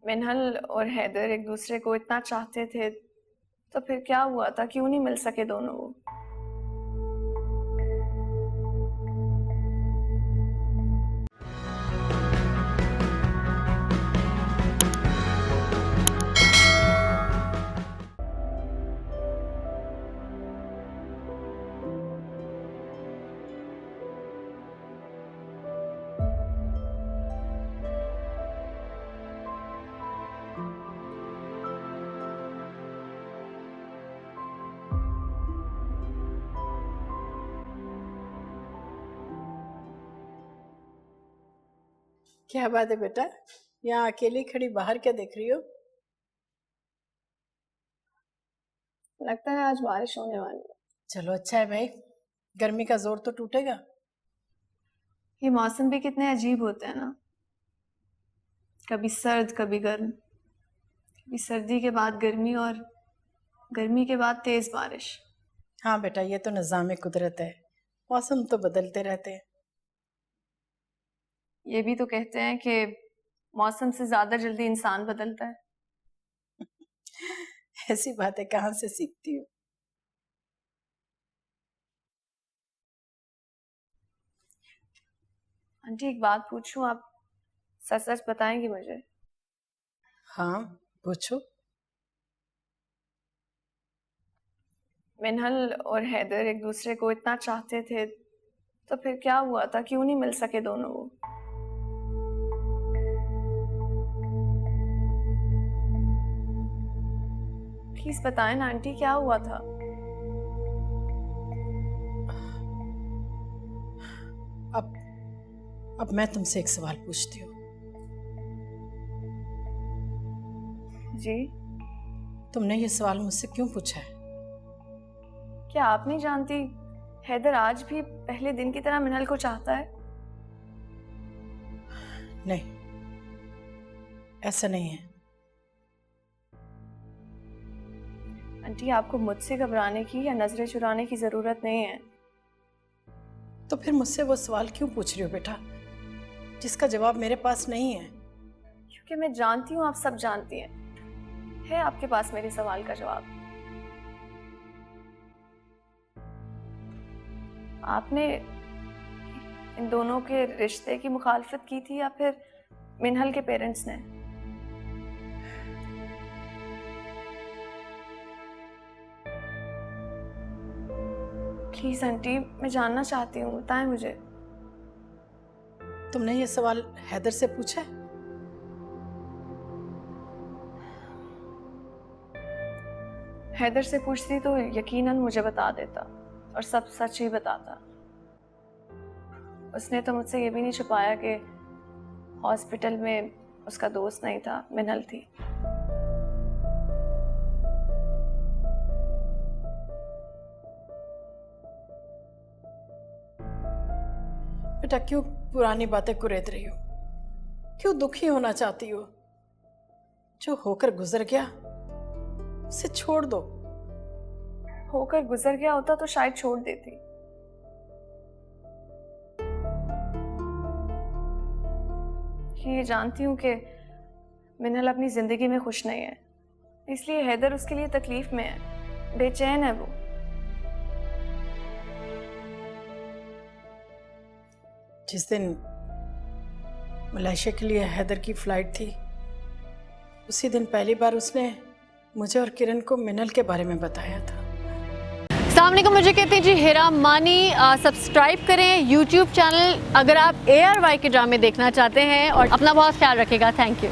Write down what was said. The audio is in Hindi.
मिनहल और हैदर एक दूसरे को इतना चाहते थे, तो फिर क्या हुआ था? क्यों नहीं मिल सके दोनों वो? क्या बात है बेटा, यहाँ अकेली खड़ी बाहर क्या देख रही हो? लगता है आज बारिश होने वाली है। चलो अच्छा है भाई, गर्मी का जोर तो टूटेगा। ये मौसम भी कितने अजीब होते हैं ना, कभी सर्द कभी गर्म, कभी सर्दी के बाद गर्मी और गर्मी के बाद तेज बारिश। हाँ बेटा, ये तो निज़ाम कुदरत है, मौसम तो बदलते रहते हैं। ये भी तो कहते हैं कि मौसम से ज्यादा जल्दी इंसान बदलता है। ऐसी बातें कहाँ से सीखती हो? आंटी एक बात पूछूं, आप सच सच बताएंगी मुझे? हाँ पूछो। मिनहल और हैदर एक दूसरे को इतना चाहते थे, तो फिर क्या हुआ था? क्यों नहीं मिल सके दोनों वो? प्लीज बताएं ना आंटी, क्या हुआ था? अब मैं तुमसे एक सवाल पूछती हूँ। जी? तुमने ये सवाल मुझसे क्यों पूछा है? क्या आप नहीं जानती हैदर आज भी पहले दिन की तरह मिनहल को चाहता है? नहीं, ऐसा नहीं है। आंटी आपको मुझसे घबराने की या नजरें चुराने की जरूरत नहीं है। तो फिर मुझसे वो सवाल क्यों पूछ रही हो बेटा, जिसका जवाब मेरे पास नहीं है? क्योंकि मैं जानती हूँ, आप सब जानती हैं, है आपके पास मेरे सवाल का जवाब। आपने इन दोनों के रिश्ते की मुखालफत की थी या फिर मिनहल के पेरेंट्स ने? प्लीज आंटी, मैं जानना चाहती हूँ, बताएं मुझे। तुमने ये सवाल हैदर से पूछा है? हैदर से पूछती तो यकीनन मुझे बता देता और सब सच ही बताता। उसने तो मुझसे ये भी नहीं छुपाया कि हॉस्पिटल में उसका दोस्त नहीं था, मिनहल थी। बेटा क्यों पुरानी बातें कुरेद रही हो? क्यों दुखी होना चाहती हो? जो होकर गुजर गया उसे छोड़ दो। होकर गुजर गया होता तो शायद छोड़ देती। ये जानती हूँ कि मिनहल अपनी जिंदगी में खुश नहीं है, इसलिए हैदर उसके लिए तकलीफ में है, बेचैन है वो। जिस दिन मलेशिया के लिए हैदर की फ्लाइट थी, उसी दिन पहली बार उसने मुझे और किरण को मिनहल के बारे में बताया था। सामने को मुझे कहते हैं जी हिरा मानी। सब्सक्राइब करें यूट्यूब चैनल अगर आप ARY के ड्रामे देखना चाहते हैं, और अपना बहुत ख्याल रखिएगा। Thank you.